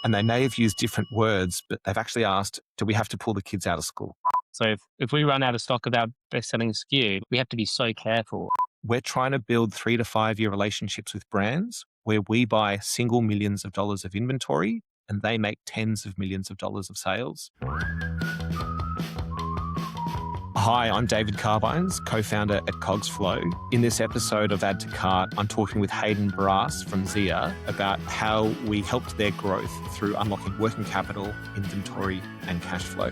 And they may have used different words, but they've actually asked, do we have to pull the kids out of school? So if we run out of stock of our best-selling SKU, we have to be so careful. We're trying to build 3 to 5 year relationships with brands where we buy single millions of dollars of inventory and they make tens of millions of dollars of sales. Hi, I'm David Carbines, co-founder at Cogsflow. In this episode of Add to Cart, I'm talking with Hayden Brass from Zia about how we helped their growth through unlocking working capital, inventory, and cash flow.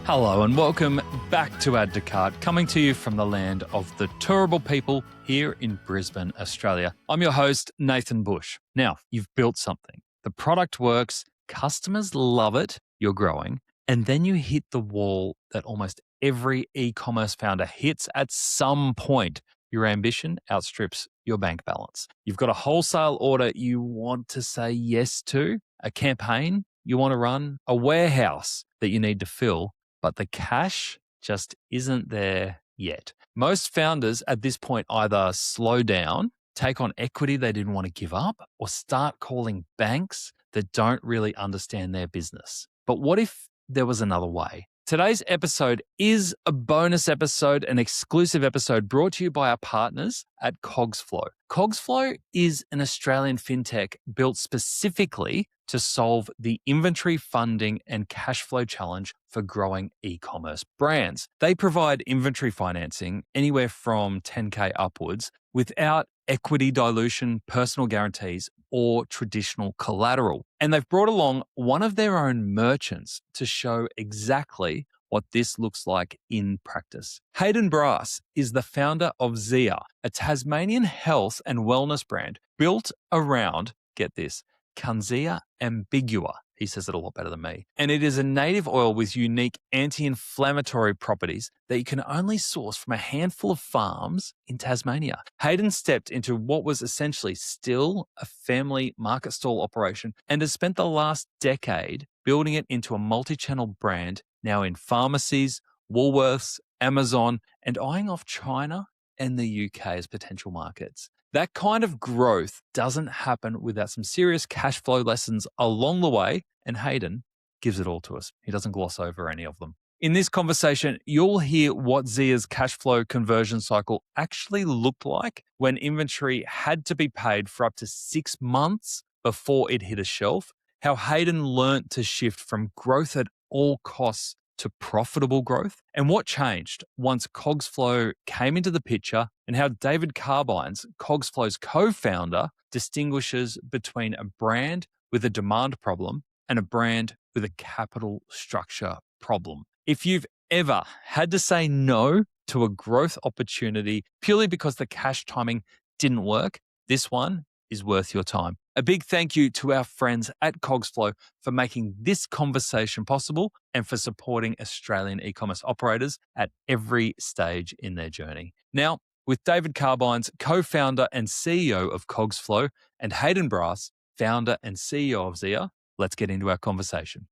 Hello and welcome back to Add to Cart, coming to you from the land of the tourable people here in Brisbane, Australia. I'm your host, Nathan Bush. Now, you've built something. The product works, customers love it, you're growing, and then you hit the wall that almost every e-commerce founder hits at some point. Your ambition outstrips your bank balance. You've got a wholesale order you want to say yes to, a campaign you want to run, a warehouse that you need to fill, but the cash just isn't there yet. Most founders at this point either slow down, take on equity they didn't want to give up, or start calling banks that don't really understand their business. But what if there was another way? Today's episode is a bonus episode, an exclusive episode brought to you by our partners at Cogsflow. Cogsflow is an Australian fintech built specifically to solve the inventory funding and cash flow challenge for growing e-commerce brands. They provide inventory financing anywhere from 10K upwards without equity dilution, personal guarantees, or traditional collateral. And they've brought along one of their own merchants to show exactly what this looks like in practice. Hayden Brass is the founder of Zia, a Tasmanian health and wellness brand built around, get this, Canzea ambigua. He says it a lot better than me. And it is a native oil with unique anti-inflammatory properties that you can only source from a handful of farms in Tasmania. Hayden stepped into what was essentially still a family market stall operation and has spent the last decade building it into a multi-channel brand now in pharmacies, Woolworths, Amazon, and eyeing off China and the UK as potential markets. That kind of growth doesn't happen without some serious cash flow lessons along the way, and Hayden gives it all to us. He doesn't gloss over any of them. In this conversation, you'll hear what Zia's cash flow conversion cycle actually looked like when inventory had to be paid for up to 6 months before it hit a shelf, how Hayden learnt to shift from growth at all costs to profitable growth, and what changed once Cogsflow came into the picture, and how David Carbines, Cogsflow's co-founder, distinguishes between a brand with a demand problem and a brand with a capital structure problem. If you've ever had to say no to a growth opportunity purely because the cash timing didn't work, this one is worth your time. A big thank you to our friends at Cogsflow for making this conversation possible and for supporting Australian e-commerce operators at every stage in their journey. Now, with David Carbines, co-founder and CEO of Cogsflow, and Hayden Brass, founder and CEO of Zia, let's get into our conversation.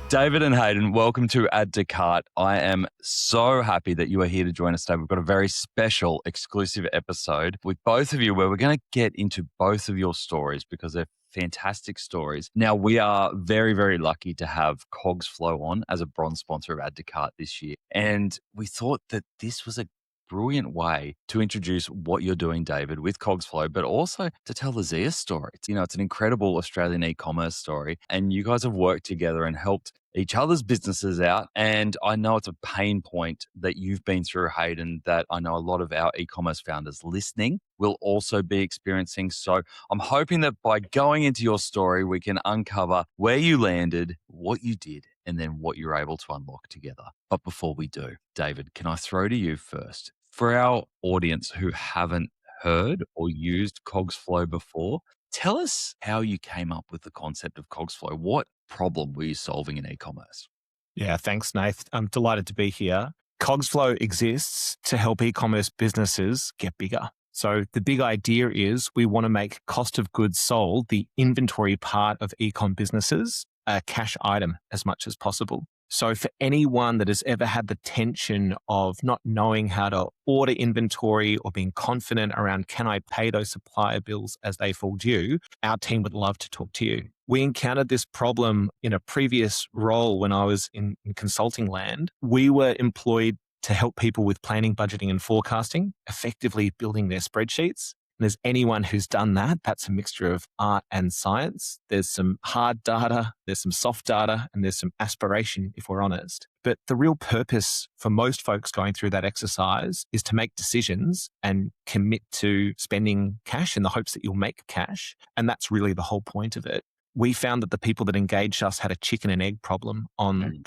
David and Hayden, welcome to Add to Cart. I am so happy that you are here to join us today. We've got a very special exclusive episode with both of you where we're going to get into both of your stories because they're fantastic stories. Now, we are very, very lucky to have Cogsflow on as a bronze sponsor of Add to Cart this year. And we thought that this was a brilliant way to introduce what you're doing, David, with Cogsflow, but also to tell the Zia story. It's an incredible Australian e-commerce story, and you guys have worked together and helped each other's businesses out. And I know it's a pain point that you've been through, Hayden, that I know a lot of our e-commerce founders listening will also be experiencing. So I'm hoping that by going into your story, we can uncover where you landed, what you did, and then what you're able to unlock together. But before we do, David, can I throw to you first? For our audience who haven't heard or used Cogsflow before, tell us how you came up with the concept of Cogsflow. What problem were you solving in e-commerce? Yeah, thanks, Nath. I'm delighted to be here. Cogsflow exists to help e-commerce businesses get bigger. So the big idea is we want to make cost of goods sold, the inventory part of e-com businesses, a cash item as much as possible. So for anyone that has ever had the tension of not knowing how to order inventory or being confident around, can I pay those supplier bills as they fall due, our team would love to talk to you. We encountered this problem in a previous role when I was in consulting land. We were employed to help people with planning, budgeting, and forecasting, effectively building their spreadsheets. And as anyone who's done that, that's a mixture of art and science. There's some hard data, there's some soft data, and there's some aspiration, if we're honest. But the real purpose for most folks going through that exercise is to make decisions and commit to spending cash in the hopes that you'll make cash. And that's really the whole point of it. We found that the people that engaged us had a chicken and egg problem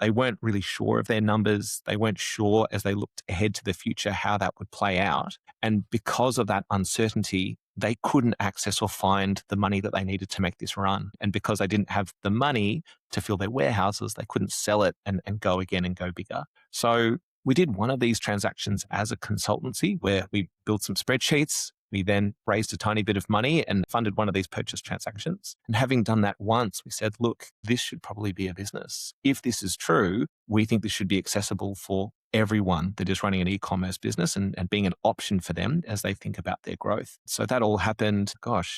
they weren't really sure of their numbers. They weren't sure as they looked ahead to the future how that would play out. And because of that uncertainty, they couldn't access or find the money that they needed to make this run. And because they didn't have the money to fill their warehouses, they couldn't sell it and go again and go bigger. So we did one of these transactions as a consultancy where we built some spreadsheets. We then raised a tiny bit of money and funded one of these purchase transactions. And having done that once, we said, look, this should probably be a business. If this is true, we think this should be accessible for everyone that is running an e-commerce business and being an option for them as they think about their growth. So that all happened,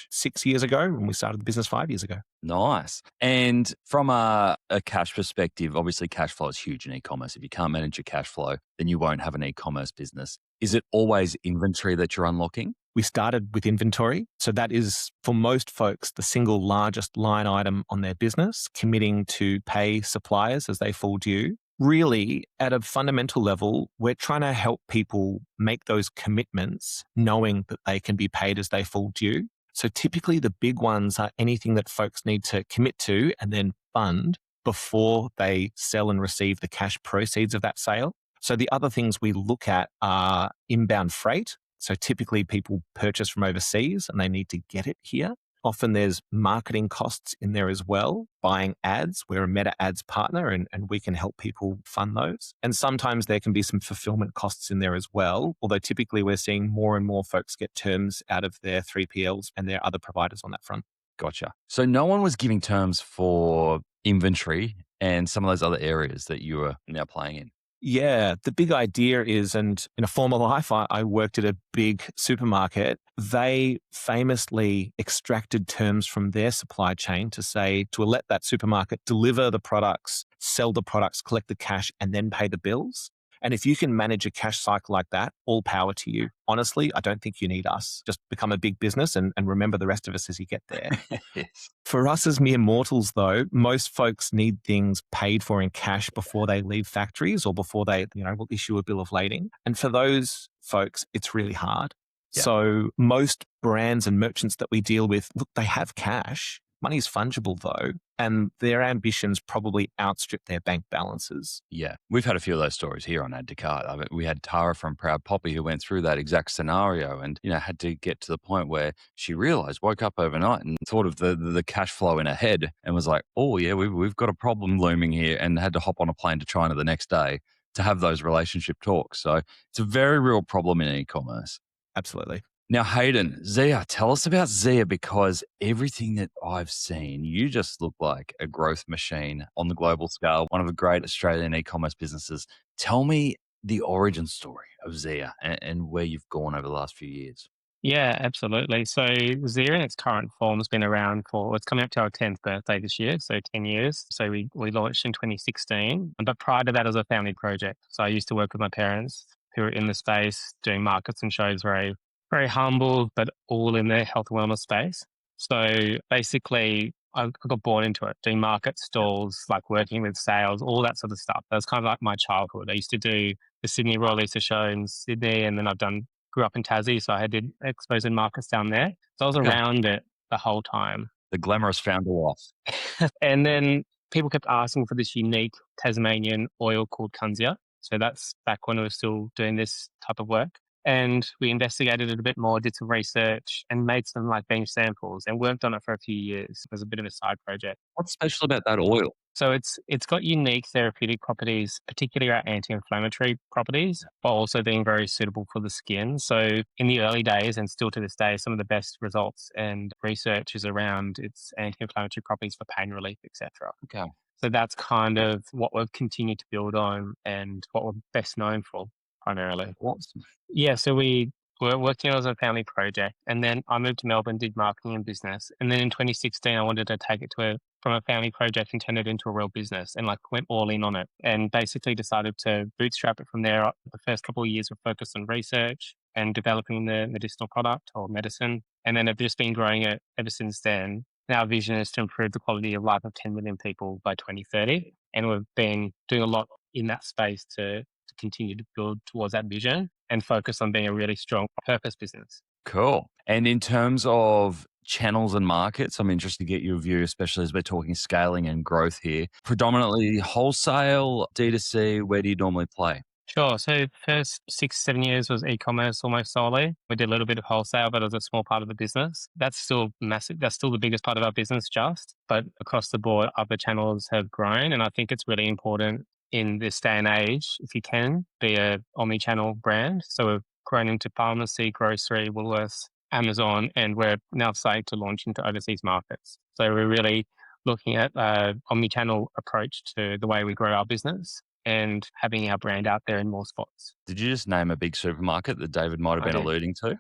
6 years ago, when we started the business 5 years ago. Nice. And from a cash perspective, obviously cash flow is huge in e-commerce. If you can't manage your cash flow, then you won't have an e-commerce business. Is it always inventory that you're unlocking? We started with inventory. So that is, for most folks, the single largest line item on their business, committing to pay suppliers as they fall due. Really, at a fundamental level, we're trying to help people make those commitments knowing that they can be paid as they fall due. So typically the big ones are anything that folks need to commit to and then fund before they sell and receive the cash proceeds of that sale. So the other things we look at are inbound freight. So typically people purchase from overseas and they need to get it here. Often there's marketing costs in there as well, buying ads. We're a Meta Ads partner and we can help people fund those. And sometimes there can be some fulfillment costs in there as well, although typically we're seeing more and more folks get terms out of their 3PLs and their other providers on that front. Gotcha. So no one was giving terms for inventory and some of those other areas that you are now playing in. Yeah, the big idea is, and in a former life, I worked at a big supermarket. They famously extracted terms from their supply chain to let that supermarket deliver the products, sell the products, collect the cash, and then pay the bills. And if you can manage a cash cycle like that, all power to you. Honestly, I don't think you need us. Just become a big business and remember the rest of us as you get there. Yes. For us as mere mortals, though, most folks need things paid for in cash before they leave factories or before they, will issue a bill of lading. And for those folks, it's really hard. Yeah. So most brands and merchants that we deal with, look, they have cash. Money's fungible though, and their ambitions probably outstrip their bank balances. Yeah. We've had a few of those stories here on Add to Cart. We had Tara from Proud Poppy who went through that exact scenario and, had to get to the point where she realized, woke up overnight and thought of the cash flow in her head and was like, oh yeah, we've got a problem looming here, and had to hop on a plane to China the next day to have those relationship talks. So it's a very real problem in e-commerce. Absolutely. Now, Hayden, Zia, tell us about Zia, because everything that I've seen, you just look like a growth machine on the global scale, one of the great Australian e-commerce businesses. Tell me the origin story of Zia and where you've gone over the last few years. Yeah, absolutely. So Zia in its current form has been around it's coming up to our 10th birthday this year, so 10 years. So we launched in 2016, but prior to that it was a family project. So I used to work with my parents who were in the space doing markets and shows, very, very humble, but all in the health and wellness space. So basically I got born into it, doing market stalls, like working with sales, all that sort of stuff. That was kind of like my childhood. I used to do the Sydney Royal Easter Show in Sydney, and then grew up in Tassie, so I did expos in markets down there. So I was around it the whole time. The glamorous founder life. And then people kept asking for this unique Tasmanian oil called Kunzia. So that's back when we were still doing this type of work. And we investigated it a bit more, did some research and made some bench samples and worked on it for a few years. It was a bit of a side project. What's special about that oil? So it's got unique therapeutic properties, particularly our anti-inflammatory properties, while also being very suitable for the skin. So in the early days, and still to this day, some of the best results and research is around its anti-inflammatory properties for pain relief, etc. Okay. So that's kind of what we've continued to build on and what we're best known for primarily. Awesome. Yeah, so we were working as a family project, and then I moved to Melbourne, did marketing and business, and then in 2016 I wanted to take it from a family project and turn it into a real business, and like went all in on it, and basically decided to bootstrap it from there. The first couple of years were focused on research and developing the medicinal product or medicine, and then I've just been growing it ever since then. And our vision is to improve the quality of life of 10 million people by 2030, and we've been doing a lot in that space to continue to build towards that vision and focus on being a really strong purpose business. Cool. And in terms of channels and markets, I'm interested to get your view, especially as we're talking scaling and growth here. Predominantly wholesale, D2C, where do you normally play? Sure. So first 6, 7 years was e-commerce almost solely. We did a little bit of wholesale, but it was a small part of the business. That's still massive. That's still the biggest part of our business just. But across the board, other channels have grown. And I think it's really important in this day and age, if you can, be a omni-channel brand. So we've grown into pharmacy, grocery, Woolworths, Amazon, and we're now starting to launch into overseas markets. So we're really looking at omni-channel approach to the way we grow our business and having our brand out there in more spots. Did you just name a big supermarket that David might have I been did. alluding to?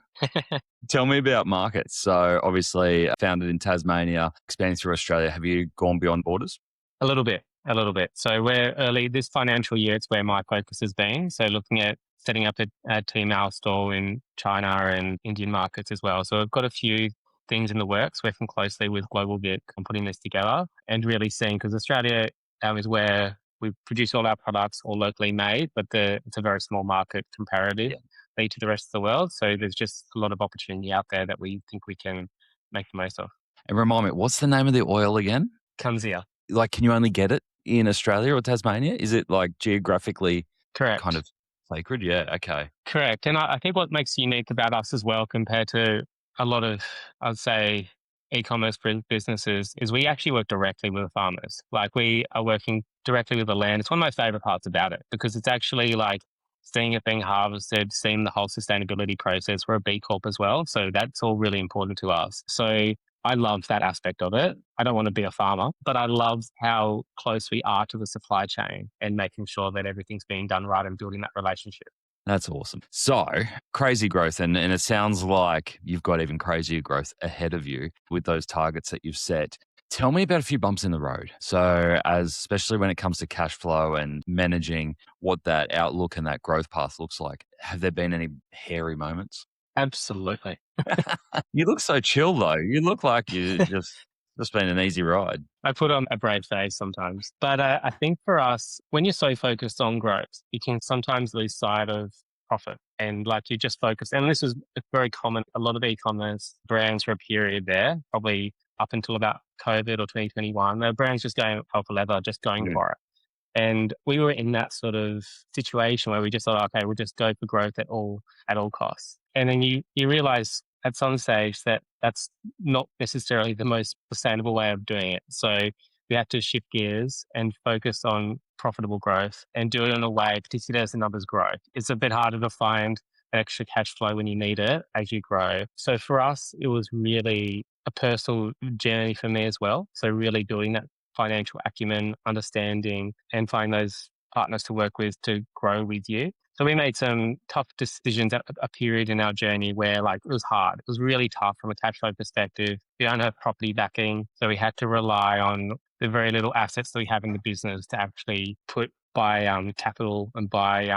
Tell me about markets. So obviously founded in Tasmania, expanding through Australia. Have you gone beyond borders? A little bit. So we're early this financial year. It's where my focus has been. So looking at setting up a Tmall store in China and Indian markets as well. So I've got a few things in the works, working closely with Global Vic and putting this together and really seeing, because Australia is where we produce all our products all locally made, but it's a very small market comparatively to the rest of the world. So there's just a lot of opportunity out there that we think we can make the most of. And remind me, what's the name of the oil again? Comes here. Like, can you only get it in Australia or Tasmania? Is it like geographically Correct. kind of sacred? Yeah, okay. Correct. And I think what makes unique about us as well compared to a lot of, I'd say, e-commerce businesses is we actually work directly with farmers. Like we are working directly with the land. It's one of my favorite parts about it because it's actually like seeing it being harvested, seeing the whole sustainability process. We're a B Corp as well. So that's all really important to us. So I love that aspect of it. I don't want to be a farmer, but I love how close we are to the supply chain and making sure that everything's being done right and building that relationship. That's awesome. So crazy growth. And it sounds like you've got even crazier growth ahead of you with those targets that you've set. Tell me about a few bumps in the road. So especially when it comes to cash flow and managing what that outlook and that growth path looks like, have there been any hairy moments? Absolutely. You look so chill though. You look like you just been an easy ride. I put on a brave face sometimes. But I think for us, when you're so focused on growth, you can sometimes lose sight of profit. And like you just focus, and this is very common. A lot of e-commerce brands for a period there, probably up until about COVID or 2021, the brands just going hell for leather, just going for it. And we were in that sort of situation where we just thought, okay, we'll just go for growth at all costs. And then you realize at some stage that that's not necessarily the most sustainable way of doing it. So we had to shift gears and focus on profitable growth and do it in a way, particularly as the numbers grow. It's a bit harder to find extra cash flow when you need it as you grow. So for us, it was really a personal journey for me as well. So really building that financial acumen, understanding, and find those partners to work with to grow with you. So we made some tough decisions at a period in our journey where like it was hard. It was really tough from a cash flow perspective. We don't have property backing. So we had to rely on the very little assets that we have in the business to actually buy capital and buy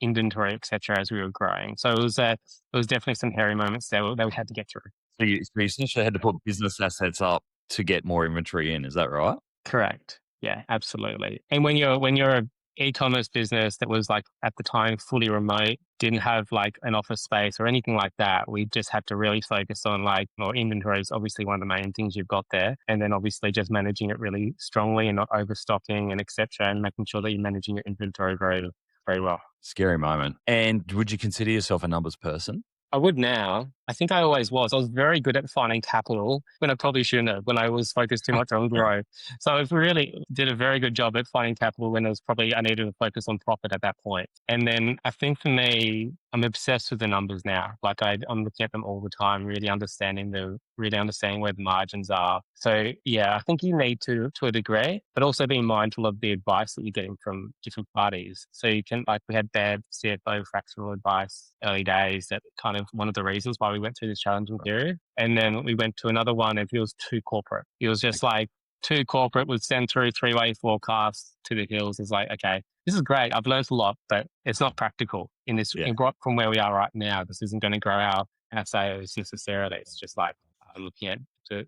inventory, etc. as we were growing. So it was definitely some hairy moments that we had to get through. So you essentially had to put business assets up to get more inventory in. Is that right? Correct. Yeah, absolutely. And when you're an e-commerce business that was like at the time fully remote, didn't have like an office space or anything like that, we just had to really focus on inventory is obviously one of the main things you've got there. And then obviously just managing it really strongly and not overstocking and etc. and making sure that you're managing your inventory very, very well. Scary moment. And would you consider yourself a numbers person? I would now. I think I always was. I was very good at finding capital when I probably shouldn't have, when I was focused too much on growth. So I really did a very good job at finding capital when I needed to focus on profit at that point. And then I think for me, I'm obsessed with the numbers now. Like I'm looking at them all the time, really understanding where the margins are. So yeah, I think you need to a degree, but also being mindful of the advice that you're getting from different parties. So you can, like, we had bad CFO fractional advice early days, that kind of one of the reasons why we went through this challenging period. And then we went to another one and he was too corporate. He was just like too corporate, would send through 3-way forecasts to the hills. It's like, okay, this is great. I've learned a lot, but it's not practical from where we are right now. This isn't going to grow our sales necessarily. It's just like looking at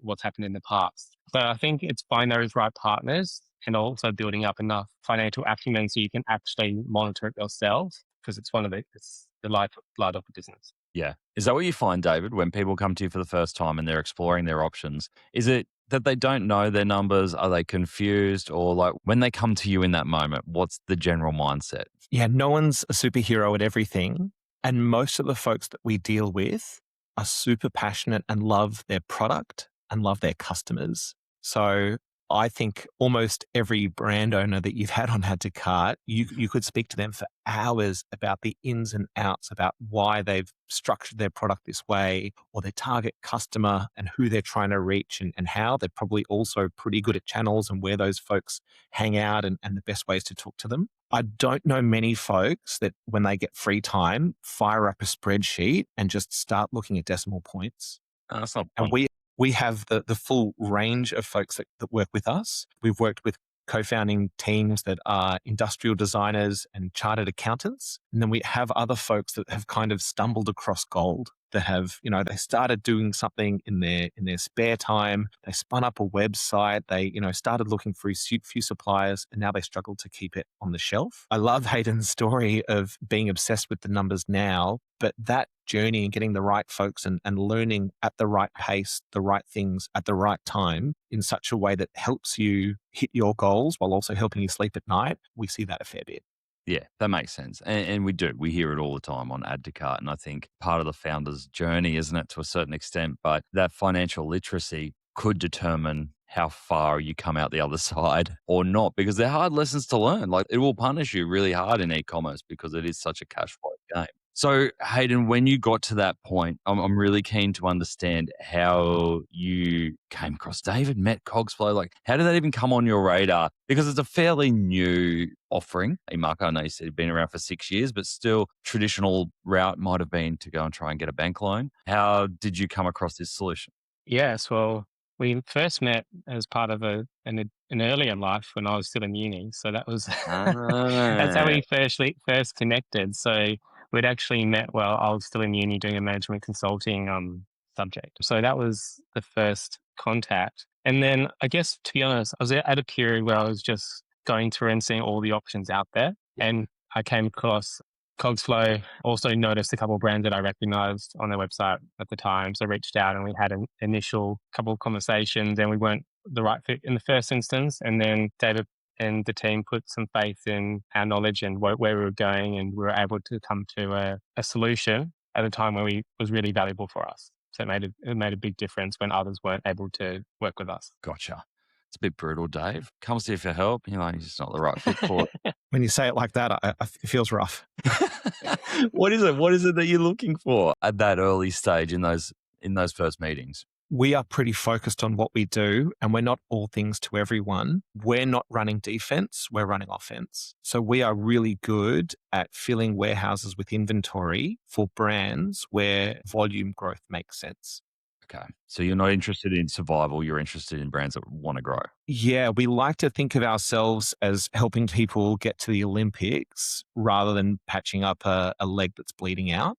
what's happened in the past. So I think it's finding those right partners and also building up enough financial acumen so you can actually monitor it yourself, because it's the lifeblood of the business. Yeah. Is that what you find, David, when people come to you for the first time and they're exploring their options? Is it that they don't know their numbers? Are they confused? Or like when they come to you in that moment, what's the general mindset? Yeah, no one's a superhero at everything. And most of the folks that we deal with are super passionate and love their product and love their customers. So I think almost every brand owner that you've had on Add to Cart, you could speak to them for hours about the ins and outs, about why they've structured their product this way, or their target customer and who they're trying to reach, and how they're probably also pretty good at channels and where those folks hang out and the best ways to talk to them. I don't know many folks that when they get free time, fire up a spreadsheet and just start looking at decimal points. That's not And we have the full range of folks that work with us. We've worked with co-founding teams that are industrial designers and chartered accountants. And then we have other folks that have kind of stumbled across gold, that have, they started doing something in their spare time. They spun up a website. They, started looking for a few suppliers, and now they struggle to keep it on the shelf. I love Hayden's story of being obsessed with the numbers now, but that journey and getting the right folks and learning at the right pace, the right things at the right time in such a way that helps you hit your goals while also helping you sleep at night, we see that a fair bit. Yeah, that makes sense. And we do. We hear it all the time on Add to Cart. And I think part of the founder's journey, isn't it, to a certain extent? But that financial literacy could determine how far you come out the other side or not, because they're hard lessons to learn. Like, it will punish you really hard in e-commerce because it is such a cash flow game. So, Hayden, when you got to that point, I'm really keen to understand how you came across David, met Cogsflow. Like, how did that even come on your radar? Because it's a fairly new offering. Marco, I know you said you've been around for 6 years, but still traditional route might have been to go and try and get a bank loan. How did you come across this solution? Yes, well, we first met as part of an earlier life when I was still in uni. So that was that's how we first connected. So we'd actually met while I was still in uni doing a management consulting subject. So that was the first contact. And then I guess, to be honest, I was at a period where I was just going through and seeing all the options out there. And I came across Cogsflow. Also noticed a couple of brands that I recognized on their website at the time. So I reached out and we had an initial couple of conversations, and we weren't the right fit in the first instance. And then David and the team put some faith in our knowledge and where we were going, and we were able to come to a solution at a time where was really valuable for us. So it made a big difference when others weren't able to work with us. Gotcha. It's a bit brutal, Dave. Come see for help. You're just not the right fit for it. When you say it like that, it feels rough. What is it? What is it that you're looking for at that early stage in those first meetings? We are pretty focused on what we do, and we're not all things to everyone. We're not running defense, we're running offense. So we are really good at filling warehouses with inventory for brands where volume growth makes sense. Okay. So you're not interested in survival, you're interested in brands that want to grow. Yeah, we like to think of ourselves as helping people get to the Olympics rather than patching up a leg that's bleeding out.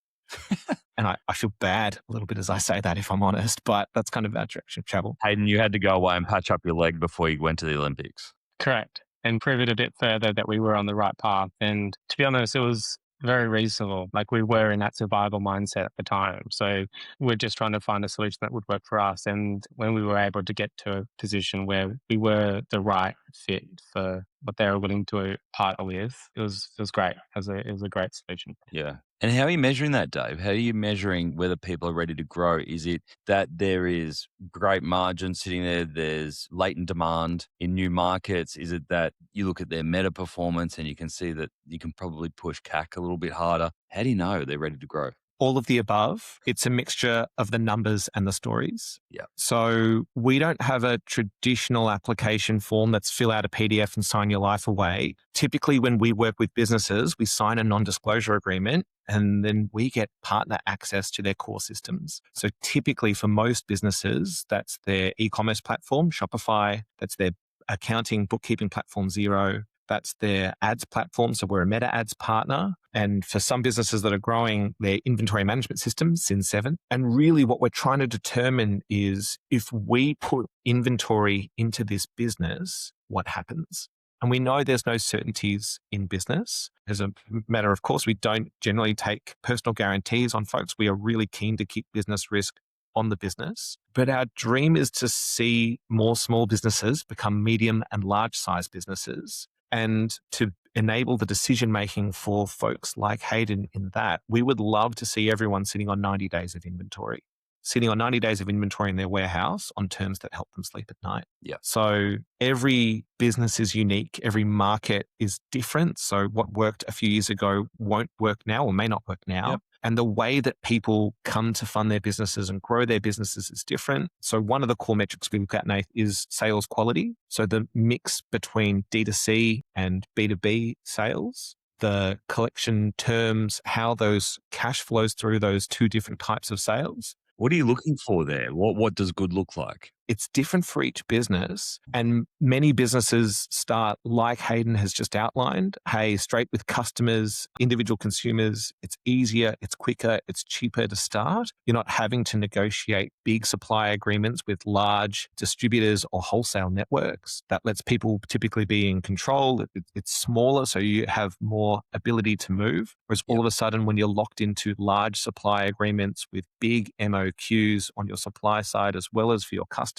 And I feel bad a little bit as I say that, if I'm honest, but that's kind of our direction of travel. Hayden, you had to go away and patch up your leg before you went to the Olympics. Correct. And prove it a bit further that we were on the right path. And to be honest, it was very reasonable. Like, we were in that survival mindset at the time. So we're just trying to find a solution that would work for us. And when we were able to get to a position where we were the right fit for what they were willing to partner with, it was great. It was a great solution. Yeah. And how are you measuring that, Dave? How are you measuring whether people are ready to grow? Is it that there is great margin sitting there, there's latent demand in new markets? Is it that you look at their meta performance and you can see that you can probably push CAC a little bit harder? How do you know they're ready to grow? All of the above. It's a mixture of the numbers and the stories. Yeah. So we don't have a traditional application form that's fill out a PDF and sign your life away. Typically, when we work with businesses, we sign a non-disclosure agreement and then we get partner access to their core systems. So typically for most businesses, that's their e-commerce platform, Shopify, that's their accounting, bookkeeping platform, Xero, that's their ads platform. So we're a meta ads partner. And for some businesses that are growing, their inventory management system, Sin7. And really what we're trying to determine is if we put inventory into this business, what happens? And we know there's no certainties in business. As a matter of course, we don't generally take personal guarantees on folks. We are really keen to keep business risk on the business. But our dream is to see more small businesses become medium and large size businesses. And to enable the decision making for folks like Hayden in that, we would love to see everyone sitting on 90 days of inventory, sitting on 90 days of inventory in their warehouse on terms that help them sleep at night. Yeah. So every business is unique. Every market is different. So what worked a few years ago won't work now or may not work now. Yep. And the way that people come to fund their businesses and grow their businesses is different. So one of the core metrics we look at, Nath, is sales quality. So the mix between D2C and B2B sales, the collection terms, how those cash flows through those two different types of sales. What are you looking for there? What does good look like? It's different for each business. And many businesses start like Hayden has just outlined. Hey, straight with customers, individual consumers. It's easier, it's quicker, it's cheaper to start. You're not having to negotiate big supply agreements with large distributors or wholesale networks. That lets people typically be in control. It's smaller, so you have more ability to move. Whereas all of a sudden, when you're locked into large supply agreements with big MOQs on your supply side as well as for your customers,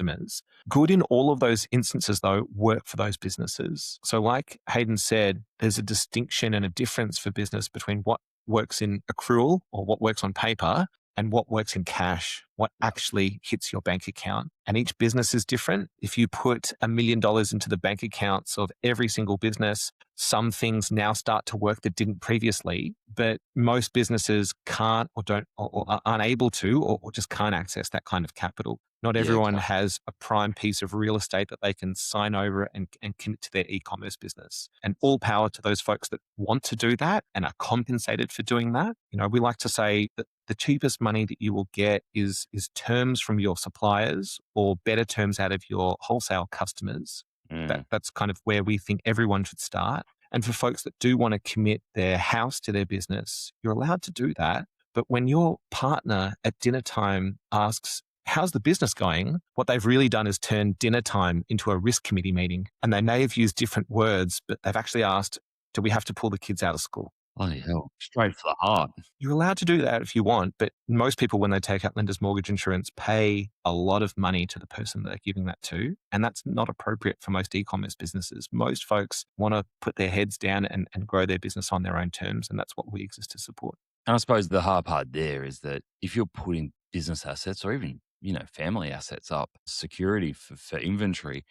good in all of those instances, though, work for those businesses. So like Hayden said, there's a distinction and a difference for business between what works in accrual or what works on paper and what works in cash, what actually hits your bank account. And each business is different. If you put $1 million into the bank accounts of every single business, some things now start to work that didn't previously, but most businesses can't or don't or are unable to or just can't access that kind of capital. Not everyone has a prime piece of real estate that they can sign over and commit to their e-commerce business. And all power to those folks that want to do that and are compensated for doing that. You know, we like to say that the cheapest money that you will get is terms from your suppliers or better terms out of your wholesale customers. That's kind of where we think everyone should start. And for folks that do want to commit their house to their business, you're allowed to do that. But when your partner at dinner time asks, how's the business going? What they've really done is turn dinner time into a risk committee meeting. And they may have used different words, but they've actually asked, do we have to pull the kids out of school? Bloody hell. Straight for the heart. You're allowed to do that if you want, but most people, when they take out lender's mortgage insurance, pay a lot of money to the person they're giving that to. And that's not appropriate for most e-commerce businesses. Most folks want to put their heads down and grow their business on their own terms. And that's what we exist to support. And I suppose the hard part there is that if you're putting business assets or even family assets up, security for inventory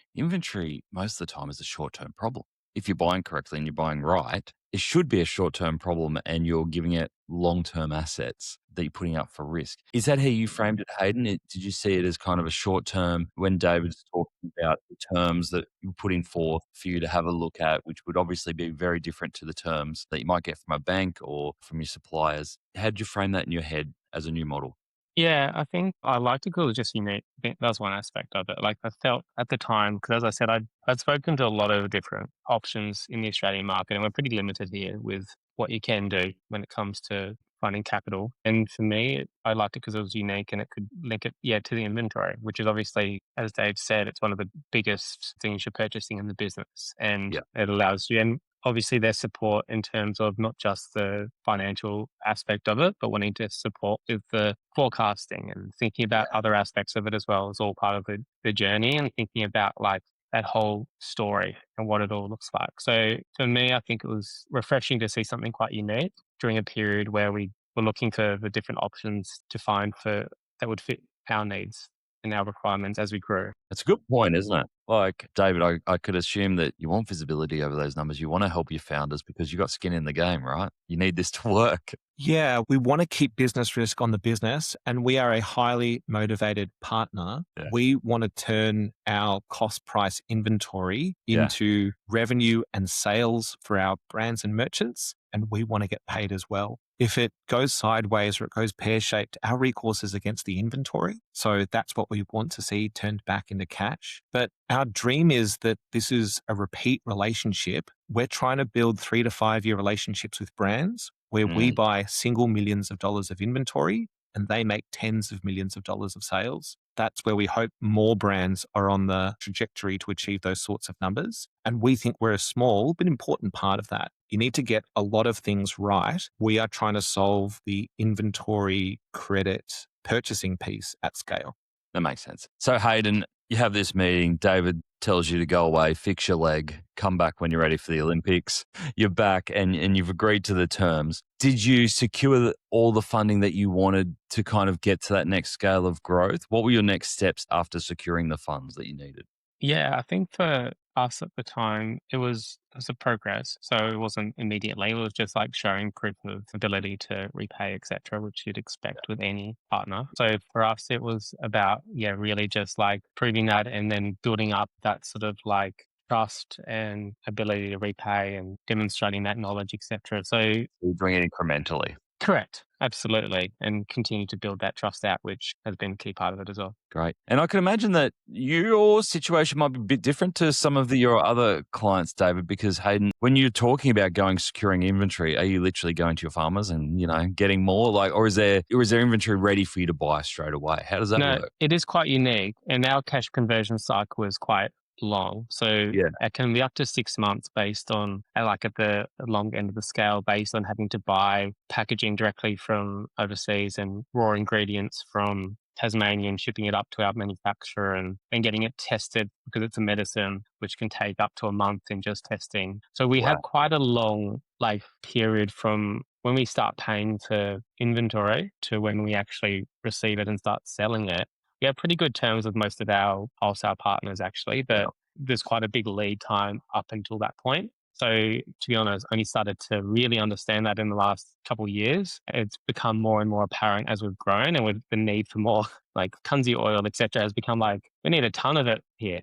most of the time is a short-term problem. If you're buying correctly and you're buying right, it should be a short-term problem and you're giving it long-term assets that you're putting up for risk. Is that how you framed it, Hayden? Did you see it as kind of a short-term when David's talking about the terms that you're putting forth for you to have a look at, which would obviously be very different to the terms that you might get from a bank or from your suppliers? How did you frame that in your head as a new model? Yeah, I think I liked it because it was just unique. I think that's one aspect of it. Like I felt at the time, because as I said, I'd spoken to a lot of different options in the Australian market, and we're pretty limited here with what you can do when it comes to finding capital. And for me, I liked it because it was unique and it could link it, to the inventory, which is obviously, as Dave said, it's one of the biggest things you're purchasing in the business, and it allows you. And obviously their support in terms of not just the financial aspect of it, but wanting to support with the forecasting and thinking about other aspects of it as well is all part of the journey, and thinking about like that whole story and what it all looks like. So for me, I think it was refreshing to see something quite unique during a period where we we're looking for the different options to find that would fit our needs and our requirements as we grow. That's a good point, isn't it? Like, David, I could assume that you want visibility over those numbers. You want to help your founders because you got skin in the game, right? You need this to work. Yeah, we want to keep business risk on the business, and we are a highly motivated partner. Yeah. We want to turn our cost price inventory into revenue and sales for our brands and merchants, and we want to get paid as well. If it goes sideways or it goes pear-shaped, our recourse is against the inventory. So that's what we want to see turned back into cash. But our dream is that this is a repeat relationship. We're trying to build 3 to 5 year relationships with brands where we buy single millions of dollars of inventory and they make tens of millions of dollars of sales. That's where we hope more brands are on the trajectory to achieve those sorts of numbers. And we think we're a small but important part of that. You need to get a lot of things right. We are trying to solve the inventory credit purchasing piece at scale. That makes sense. So Hayden, you have this meeting. David tells you to go away, fix your leg, come back when you're ready for the Olympics. You're back and you've agreed to the terms. Did you secure all the funding that you wanted to kind of get to that next scale of growth? What were your next steps after securing the funds that you needed? Yeah, I think for us at the time, it was a progress. So it wasn't immediately. It was just like showing proof of ability to repay, etc., which you'd expect with any partner. So for us, it was about, really just like proving that and then building up that sort of like trust and ability to repay and demonstrating that knowledge, etc. So You bring it incrementally. correct. Absolutely. And continue to build that trust out, which has been a key part of it as well. Great. And I can imagine that your situation might be a bit different to some of your other clients, David, because Hayden, when you're talking about securing inventory, are you literally going to your farmers and, getting more or is there inventory ready for you to buy straight away? How does that work? It is quite unique. And our cash conversion cycle is quite long. So it can be up to 6 months based on, like at the long end of the scale, based on having to buy packaging directly from overseas and raw ingredients from Tasmania and shipping it up to our manufacturer and getting it tested because it's a medicine, which can take up to a month in just testing. So we have quite a long life period from when we start paying for inventory to when we actually receive it and start selling it. We have pretty good terms with most of our wholesale partners, actually, but there's quite a big lead time up until that point. So to be honest, only started to really understand that in the last couple of years. It's become more and more apparent as we've grown and with the need for more like Kunzi oil, etc., has become like, we need a ton of it here.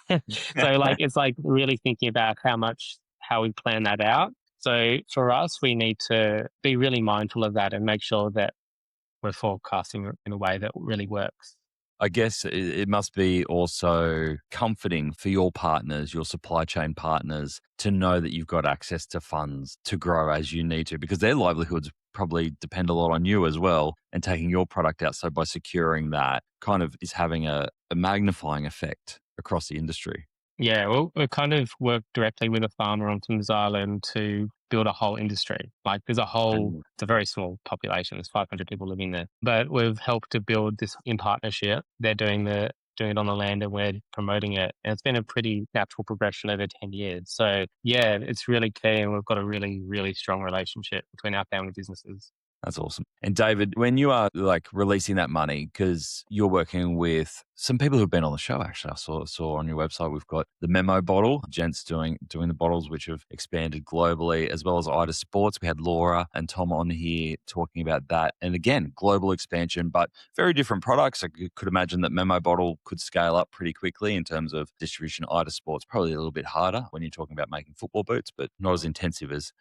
So it's like really thinking about how we plan that out. So for us, we need to be really mindful of that and make sure that we're forecasting in a way that really works. I guess it must be also comforting for your partners, your supply chain partners, to know that you've got access to funds to grow as you need to, because their livelihoods probably depend a lot on you as well and taking your product out. So by securing that kind of is having a magnifying effect across the industry. Yeah, well, we kind of work directly with a farmer on Tim's Island to build a whole industry. Like there's it's a very small population. There's 500 people living there, but we've helped to build this in partnership. They're doing it on the land and we're promoting it. And it's been a pretty natural progression over 10 years. So yeah, it's really key. And we've got a really, really strong relationship between our family businesses. That's awesome. And David, when you are like releasing that money, because you're working with some people who've been on the show, actually, I saw on your website, we've got the Memo bottle, gents doing the bottles, which have expanded globally, as well as Ida Sports. We had Laura and Tom on here talking about that. And again, global expansion, but very different products. I could imagine that Memo bottle could scale up pretty quickly in terms of distribution. Ida Sports, probably a little bit harder when you're talking about making football boots, but not as intensive as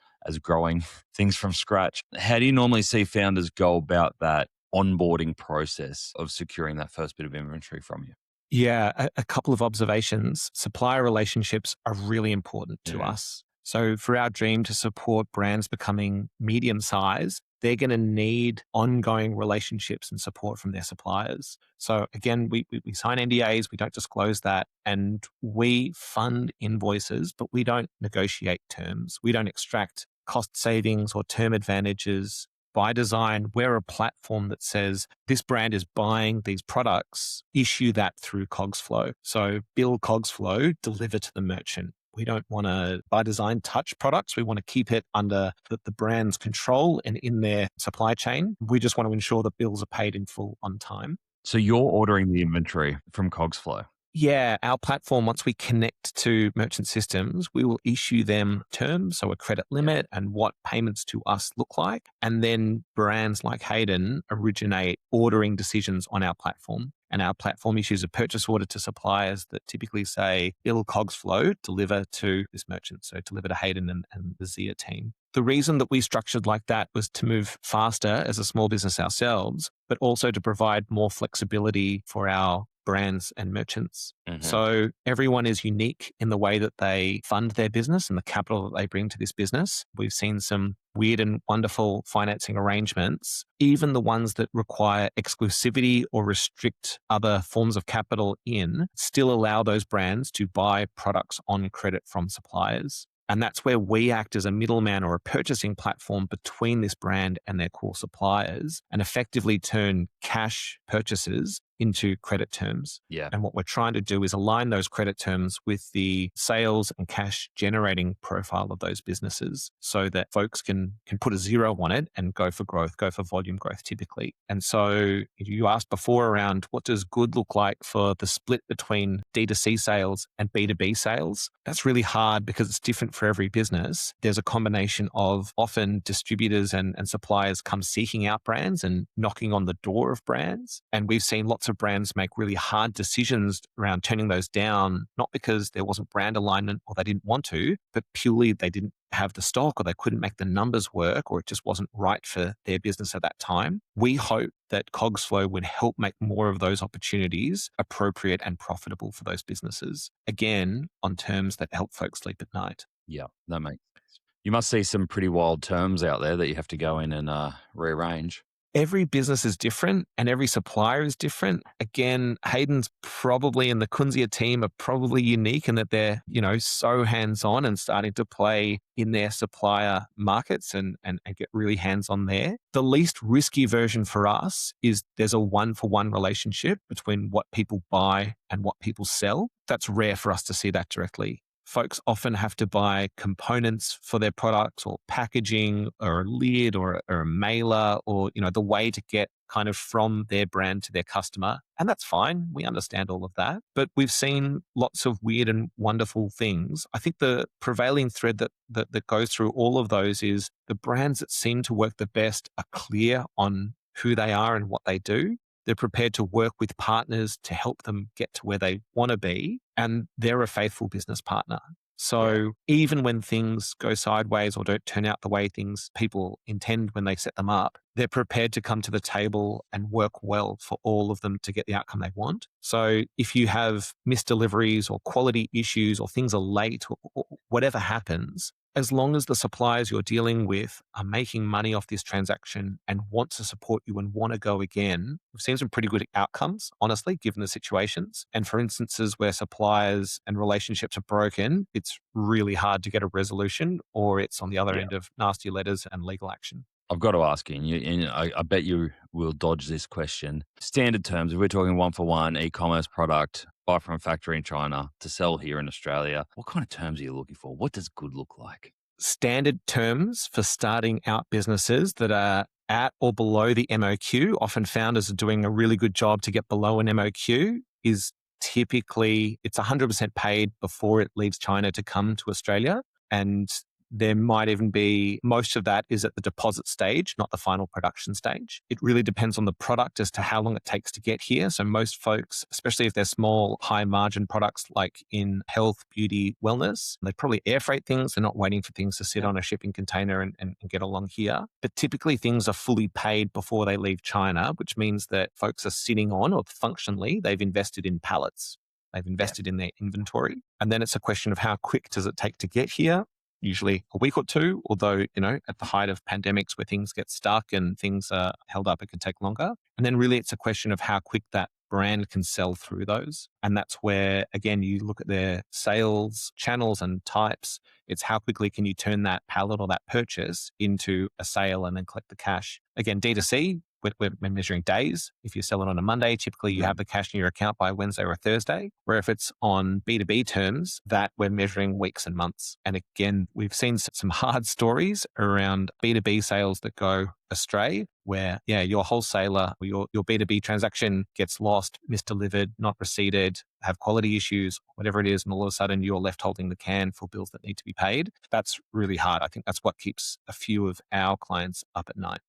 growing things from scratch. How do you normally see founders go about that onboarding process of securing that first bit of inventory from you? Yeah, a couple of observations. Supplier relationships are really important to us. So for our dream to support brands becoming medium size, they're going to need ongoing relationships and support from their suppliers. So again, we sign NDAs, we don't disclose that, and we fund invoices, but we don't negotiate terms. We don't extract cost savings or term advantages. By design, we're a platform that says this brand is buying these products, issue that through Cogsflow. So bill Cogsflow, deliver to the merchant. We don't want to, by design, touch products. We want to keep it under the brand's control and in their supply chain. We just want to ensure that bills are paid in full on time. So you're ordering the inventory from Cogsflow. Yeah, our platform, once we connect to merchant systems, we will issue them terms, so a credit limit and what payments to us look like. And then brands like Hayden originate ordering decisions on our platform. And our platform issues a purchase order to suppliers that typically say, Cogsflow, deliver to this merchant. So deliver to Hayden and the Zia team. The reason that we structured like that was to move faster as a small business ourselves, but also to provide more flexibility for our brands and merchants. Mhm. So everyone is unique in the way that they fund their business and the capital that they bring to this business. We've seen some weird and wonderful financing arrangements, even the ones that require exclusivity or restrict other forms of capital in, still allow those brands to buy products on credit from suppliers. And that's where we act as a middleman or a purchasing platform between this brand and their core suppliers and effectively turn cash purchases into credit terms. Yeah. And what we're trying to do is align those credit terms with the sales and cash generating profile of those businesses so that folks can put a zero on it and go for growth, go for volume growth typically. And so you asked before around what does good look like for the split between D2C sales and B2B sales. That's really hard because it's different for every business. There's a combination of often distributors and suppliers come seeking out brands and knocking on the door of brands. And we've seen lots of brands make really hard decisions around turning those down, not because there wasn't brand alignment or they didn't want to, but purely they didn't have the stock or they couldn't make the numbers work or it just wasn't right for their business at that time. We hope that Cogsflow would help make more of those opportunities appropriate and profitable for those businesses. Again, on terms that help folks sleep at night. Yeah, that makes sense. You must see some pretty wild terms out there that you have to go in and rearrange. Every business is different and every supplier is different. Again, Hayden's probably and the Kunzia team are probably unique in that they're, so hands-on and starting to play in their supplier markets and get really hands-on there. The least risky version for us is there's a one-for-one relationship between what people buy and what people sell. That's rare for us to see that directly. Folks often have to buy components for their products or packaging or a lid or a mailer or, the way to get kind of from their brand to their customer. And that's fine. We understand all of that. But we've seen lots of weird and wonderful things. I think the prevailing thread that goes through all of those is the brands that seem to work the best are clear on who they are and what they do. They're prepared to work with partners to help them get to where they want to be. And they're a faithful business partner. So even when things go sideways or don't turn out the way people intend when they set them up, they're prepared to come to the table and work well for all of them to get the outcome they want. So if you have missed deliveries or quality issues or things are late or whatever happens, as long as the suppliers you're dealing with are making money off this transaction and want to support you and want to go again, we've seen some pretty good outcomes, honestly, given the situations. And for instances where suppliers and relationships are broken, it's really hard to get a resolution or it's on the other end of nasty letters and legal action. I've got to ask you, and I bet you will dodge this question. Standard terms, if we're talking one-for-one, e-commerce product, buy from a factory in China to sell here in Australia, what kind of terms are you looking for? What does good look like? Standard terms for starting out businesses that are at or below the MOQ, often founders are doing a really good job to get below an MOQ, is typically it's 100% paid before it leaves China to come to Australia. And there might even be, most of that is at the deposit stage, not the final production stage. It really depends on the product as to how long it takes to get here. So most folks, especially if they're small, high margin products like in health, beauty, wellness, they probably air freight things. They're not waiting for things to sit on a shipping container and get along here. But typically things are fully paid before they leave China, which means that folks are sitting on, or functionally, they've invested in pallets. They've invested in their inventory. And then it's a question of how quick does it take to get here? Usually a week or two, although, at the height of pandemics where things get stuck and things are held up, it can take longer. And then really it's a question of how quick that brand can sell through those. And that's where, again, you look at their sales channels and types. It's how quickly can you turn that pallet or that purchase into a sale and then collect the cash. Again, D2C, we're measuring days. If you sell it on a Monday, typically you have the cash in your account by Wednesday or Thursday. Where if it's on B2B terms, that we're measuring weeks and months. And again, we've seen some hard stories around B2B sales that go astray, where your wholesaler or your B2B transaction gets lost, misdelivered, not receipted, have quality issues, whatever it is, and all of a sudden you're left holding the can for bills that need to be paid. That's really hard. I think that's what keeps a few of our clients up at night.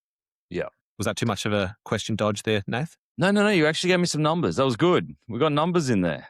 Yeah. Was that too much of a question dodge there, Nath? No. You actually gave me some numbers. That was good. We got numbers in there.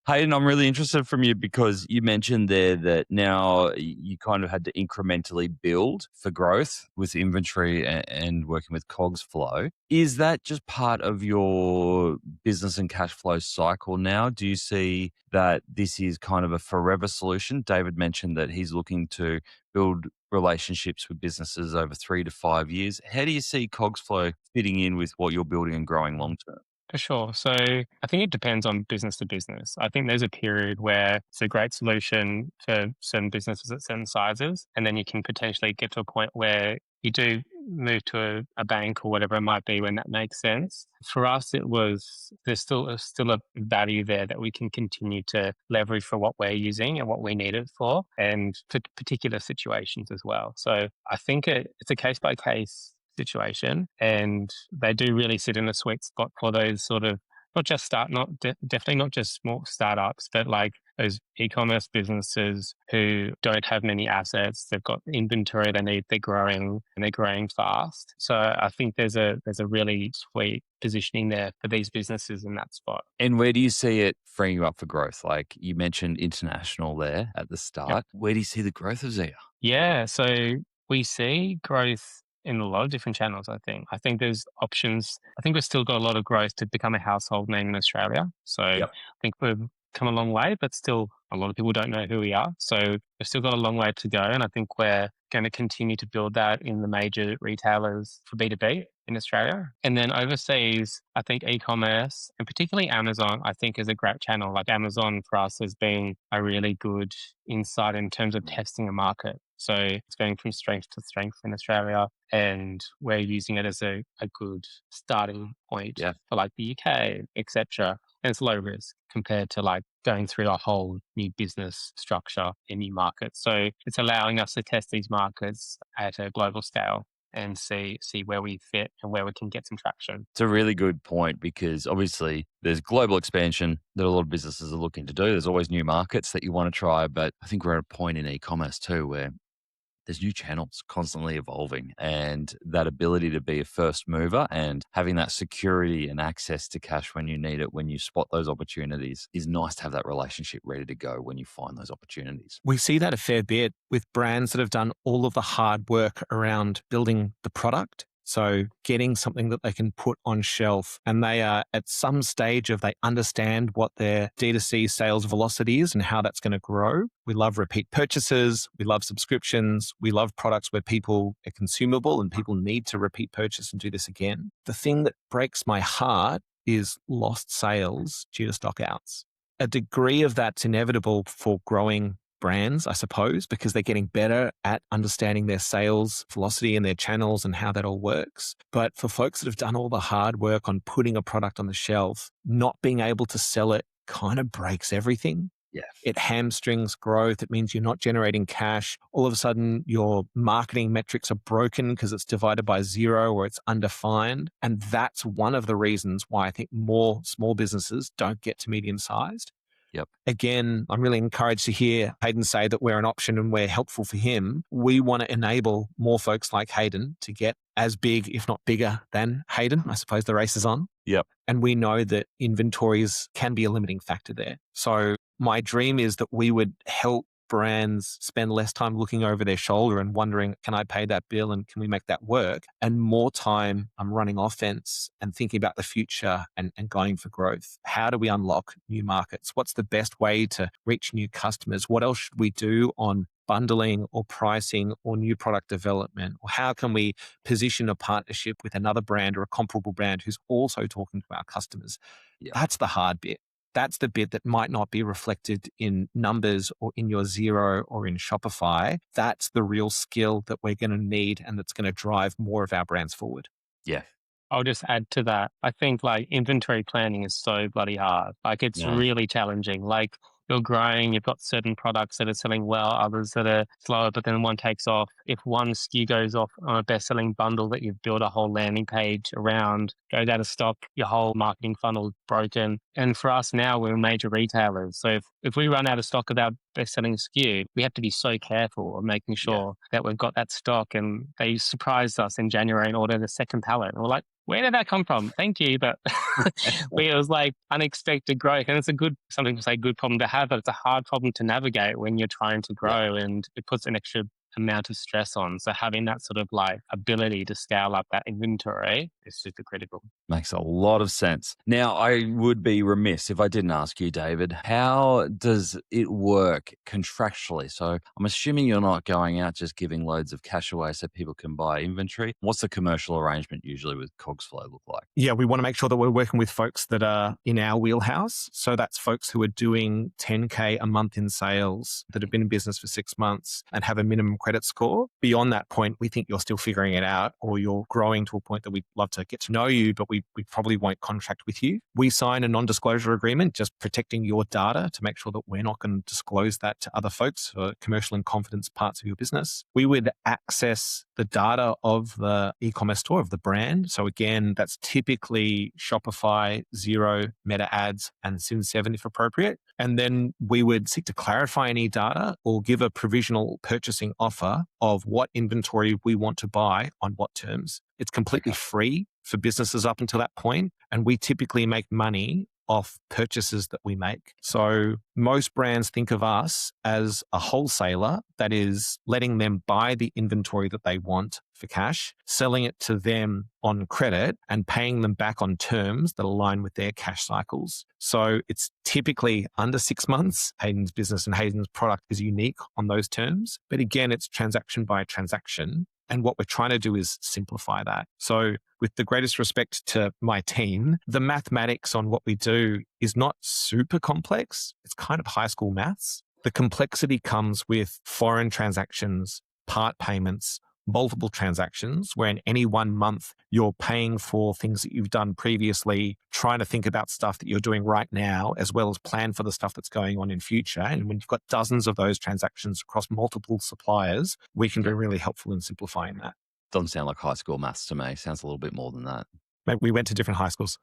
Hayden, I'm really interested from you because you mentioned there that now you kind of had to incrementally build for growth with inventory and working with Cogsflow. Is that just part of your business and cash flow cycle now? Do you see that this is kind of a forever solution? David mentioned that he's looking to build relationships with businesses over 3 to 5 years. How do you see Cogsflow fitting in with what you're building and growing long term? For sure. So I think it depends on business to business. I think there's a period where it's a great solution for certain businesses at certain sizes, and then you can potentially get to a point where you do move to a bank or whatever it might be when that makes sense. For us, there's still a value there that we can continue to leverage for what we're using and what we need it for, and for particular situations as well. So I think it's a case by case situation, and they do really sit in a sweet spot for those sort of definitely not just small startups, but like those e-commerce businesses who don't have many assets. They've got inventory they need. They're growing and they're growing fast. So I think there's a really sweet positioning there for these businesses in that spot. And where do you see it freeing you up for growth? Like you mentioned international there at the start. Yep. Where do you see the growth of Zia? Yeah, so we see growth in a lot of different channels, I think. I think there's options. I think we've still got a lot of growth to become a household name in Australia. So I think we've come a long way, but still a lot of people don't know who we are. So we've still got a long way to go. And I think we're going to continue to build that in the major retailers for B2B in Australia. And then overseas, I think e-commerce and particularly Amazon, I think is a great channel. Like Amazon for us has been a really good insight in terms of testing a market. So it's going from strength to strength in Australia, and we're using it as a good starting point for like the UK, etc. And it's low risk compared to like going through a whole new business structure in new markets. So it's allowing us to test these markets at a global scale and see where we fit and where we can get some traction. It's a really good point because obviously there's global expansion that a lot of businesses are looking to do. There's always new markets that you want to try, but I think we're at a point in e-commerce too where there's new channels constantly evolving, and that ability to be a first mover and having that security and access to cash when you need it, when you spot those opportunities, is nice to have that relationship ready to go when you find those opportunities. We see that a fair bit with brands that have done all of the hard work around building the product. So getting something that they can put on shelf, and they are at some stage of they understand what their D2C sales velocity is and how that's going to grow. We love repeat purchases. We love subscriptions. We love products where people are consumable and people need to repeat purchase and do this again. The thing that breaks my heart is lost sales due to stock outs. A degree of that's inevitable for growing brands, I suppose, because they're getting better at understanding their sales velocity and their channels and how that all works. But for folks that have done all the hard work on putting a product on the shelf, not being able to sell it kind of breaks everything. Yeah. It hamstrings growth. It means you're not generating cash. All of a sudden, your marketing metrics are broken because it's divided by 0 or it's undefined. And that's one of the reasons why I think more small businesses don't get to medium sized. Yep. Again, I'm really encouraged to hear Hayden say that we're an option and we're helpful for him. We want to enable more folks like Hayden to get as big, if not bigger than Hayden. I suppose the race is on. Yep. And we know that inventories can be a limiting factor there. So my dream is that we would help brands spend less time looking over their shoulder and wondering, can I pay that bill and can we make that work? And more time running offense and thinking about the future and going for growth. How do we unlock new markets? What's the best way to reach new customers? What else should we do on bundling or pricing or new product development? Or how can we position a partnership with another brand or a comparable brand who's also talking to our customers? Yeah. That's the hard bit. That's the bit that might not be reflected in numbers or in your Xero or in Shopify. That's the real skill that we're going to need and that's going to drive more of our brands forward. Yeah. I'll just add to that. I think like inventory planning is so bloody hard. Like it's Yeah. really challenging. Like you're growing, you've got certain products that are selling well, others that are slower, but then one takes off. If one SKU goes off on a best-selling bundle that you've built a whole landing page around, goes out of stock, your whole marketing funnel is broken. And for us now, we're major retailers. So if we run out of stock of our best-selling SKU, we have to be so careful of making sure that we've got that stock. And they surprised us in January and ordered a second pallet. And we're like, where did that come from? Thank you. But it was like unexpected growth. And it's some people say good problem to have, but it's a hard problem to navigate when you're trying to grow, and it puts an extra amount of stress on. So having that sort of like ability to scale up that inventory is super critical. Makes a lot of sense. Now, I would be remiss if I didn't ask you, David, how does it work contractually? So I'm assuming you're not going out just giving loads of cash away so people can buy inventory. What's the commercial arrangement usually with Cogsflow look like? Yeah, we want to make sure that we're working with folks that are in our wheelhouse. So that's folks who are doing 10K a month in sales, that have been in business for 6 months and have a minimum credit score. Beyond that point, we think you're still figuring it out, or you're growing to a point that we'd love to get to know you, but we probably won't contract with you. We sign a non-disclosure agreement, just protecting your data to make sure that we're not going to disclose that to other folks for commercial and confidence parts of your business. We would access the data of the e-commerce store, of the brand. So again, that's typically Shopify, Xero, Meta Ads, and Sin7 if appropriate. And then we would seek to clarify any data or give a provisional purchasing offer of what inventory we want to buy on what terms. It's completely free for businesses up until that point, and we typically make money off purchases that we make. So most brands think of us as a wholesaler that is letting them buy the inventory that they want for cash, selling it to them on credit and paying them back on terms that align with their cash cycles. So it's typically under 6 months. Hayden's business and Hayden's product is unique on those terms. But again, it's transaction by transaction. And what we're trying to do is simplify that. So with the greatest respect to my team, the mathematics on what we do is not super complex. It's kind of high school maths. The complexity comes with foreign transactions, part payments, multiple transactions, where in any 1 month you're paying for things that you've done previously, trying to think about stuff that you're doing right now, as well as plan for the stuff that's going on in future. And when you've got dozens of those transactions across multiple suppliers, we can be really helpful in simplifying that. Doesn't sound like high school maths to me. Sounds a little bit more than that. Maybe we went to different high schools.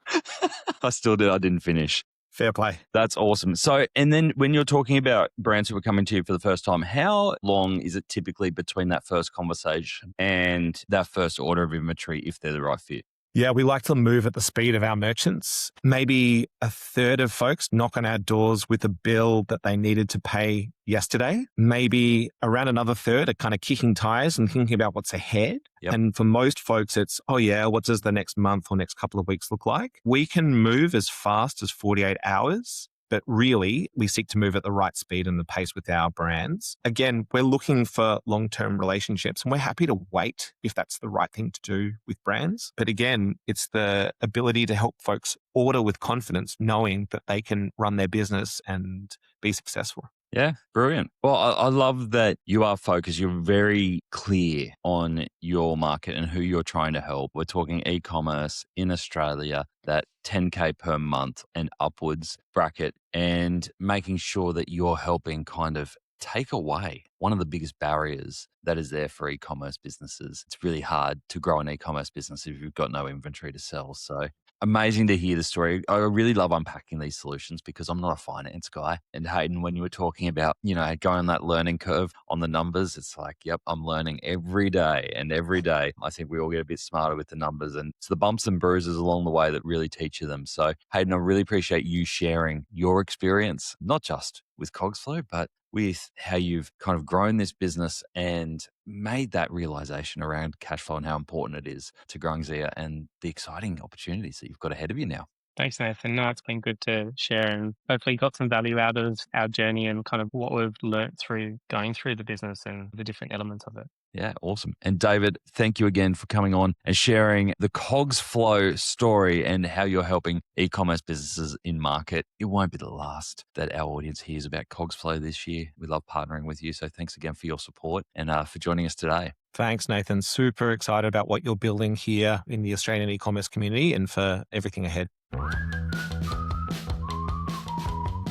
I still did. I didn't finish. Fair play. That's awesome. So, and then when you're talking about brands who are coming to you for the first time, how long is it typically between that first conversation and that first order of inventory if they're the right fit? Yeah, we like to move at the speed of our merchants. Maybe a third of folks knock on our doors with a bill that they needed to pay yesterday. Maybe around another third are kind of kicking tires and thinking about what's ahead. Yep. And for most folks, it's, oh yeah, what does the next month or next couple of weeks look like? We can move as fast as 48 hours. But really, we seek to move at the right speed and the pace with our brands. Again, we're looking for long-term relationships, and we're happy to wait if that's the right thing to do with brands. But again, it's the ability to help folks order with confidence, knowing that they can run their business and be successful. Yeah, brilliant. Well, I love that you are focused. You're very clear on your market and who you're trying to help. We're talking e-commerce in Australia, that 10K per month and upwards bracket, and making sure that you're helping kind of take away one of the biggest barriers that is there for e-commerce businesses. It's really hard to grow an e-commerce business if you've got no inventory to sell. So amazing to hear the story. I really love unpacking these solutions because I'm not a finance guy. And Hayden, when you were talking about, going on that learning curve on the numbers, it's like, yep, I'm learning every day. And every day, I think we all get a bit smarter with the numbers. And it's the bumps and bruises along the way that really teach you them. So Hayden, I really appreciate you sharing your experience, not just with Cogsflow, but with how you've kind of grown this business and made that realization around cash flow and how important it is to growing Zia and the exciting opportunities that you've got ahead of you now. Thanks, Nathan. No, it's been good to share and hopefully got some value out of our journey and kind of what we've learnt through going through the business and the different elements of it. Yeah, awesome. And David, thank you again for coming on and sharing the Cogsflow story and how you're helping e-commerce businesses in market. It won't be the last that our audience hears about Cogsflow this year. We love partnering with you. So thanks again for your support and for joining us today. Thanks, Nathan. Super excited about what you're building here in the Australian e-commerce community and for everything ahead.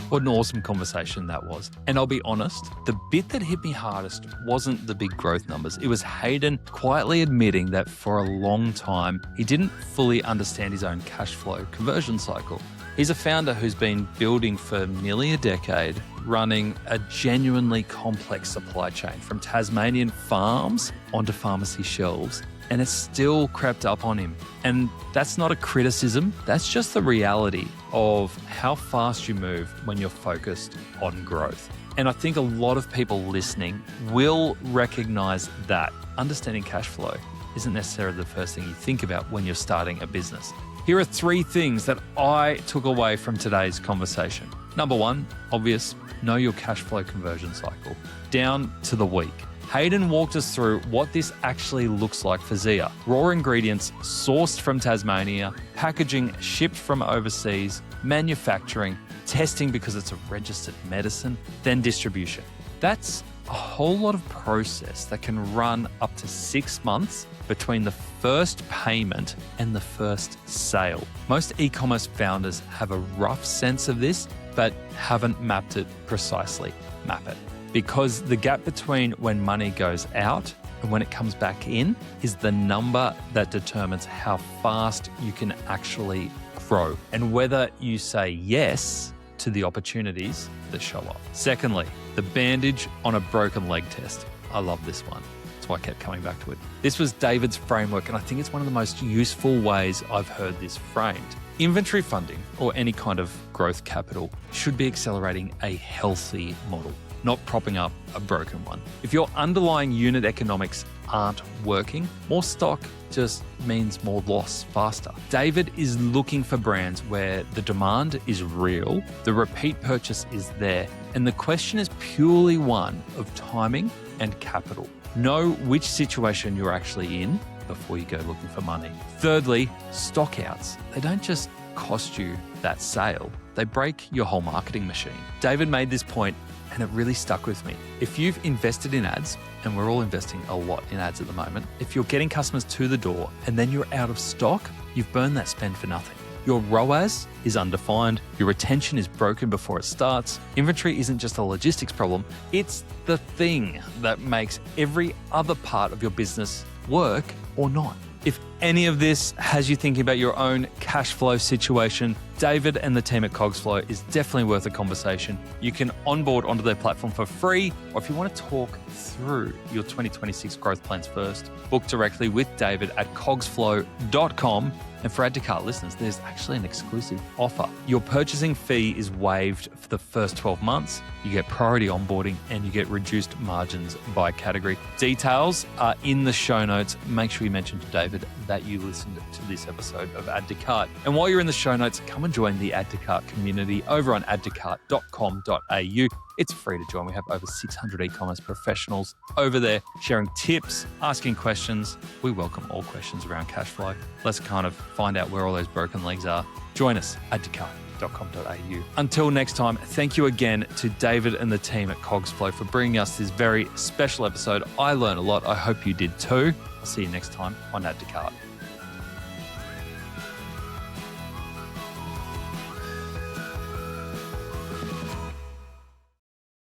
What an awesome conversation that was. And I'll be honest, the bit that hit me hardest wasn't the big growth numbers. It was Hayden quietly admitting that for a long time, he didn't fully understand his own cash flow conversion cycle. He's a founder who's been building for nearly a decade, running a genuinely complex supply chain from Tasmanian farms onto pharmacy shelves. And it's still crept up on him. And that's not a criticism. That's just the reality of how fast you move when you're focused on growth. And I think a lot of people listening will recognize that understanding cash flow isn't necessarily the first thing you think about when you're starting a business. Here are 3 things that I took away from today's conversation. Number 1, obvious, know your cash flow conversion cycle, down to the week. Hayden walked us through what this actually looks like for Zia. Raw ingredients sourced from Tasmania, packaging shipped from overseas, manufacturing, testing because it's a registered medicine, then distribution. That's a whole lot of process that can run up to 6 months between the first payment and the first sale. Most e-commerce founders have a rough sense of this, but haven't mapped it precisely. Map it. Because the gap between when money goes out and when it comes back in is the number that determines how fast you can actually grow and whether you say yes to the opportunities that show up. Secondly, the bandage on a broken leg test. I love this one. That's why I kept coming back to it. This was David's framework, and I think it's one of the most useful ways I've heard this framed. Inventory funding or any kind of growth capital should be accelerating a healthy model, not propping up a broken one. If your underlying unit economics aren't working, more stock just means more loss faster. David is looking for brands where the demand is real, the repeat purchase is there, and the question is purely one of timing and capital. Know which situation you're actually in before you go looking for money. Thirdly, stockouts. They don't just cost you that sale, they break your whole marketing machine. David made this point and it really stuck with me. If you've invested in ads, and we're all investing a lot in ads at the moment, if you're getting customers to the door and then you're out of stock, you've burned that spend for nothing. Your ROAS is undefined, your retention is broken before it starts. Inventory isn't just a logistics problem, it's the thing that makes every other part of your business work or not. If any of this has you thinking about your own cash flow situation, David and the team at Cogsflow is definitely worth a conversation. You can onboard onto their platform for free, or if you want to talk through your 2026 growth plans first, book directly with David at cogsflow.com. And for Add to Cart listeners, there's actually an exclusive offer. Your purchasing fee is waived for the first 12 months. You get priority onboarding and you get reduced margins by category. Details are in the show notes. Make sure you mention to David that you listened to this episode of Add to Cart. And while you're in the show notes, come and join the Add to Cart community over on addtocart.com.au. It's free to join. We have over 600 e-commerce professionals over there sharing tips, asking questions. We welcome all questions around cash flow. Let's kind of find out where all those broken legs are. Join us, addtocart.com.au. Until next time, thank you again to David and the team at Cogsflow for bringing us this very special episode. I learned a lot. I hope you did too. I'll see you next time on Add to Cart.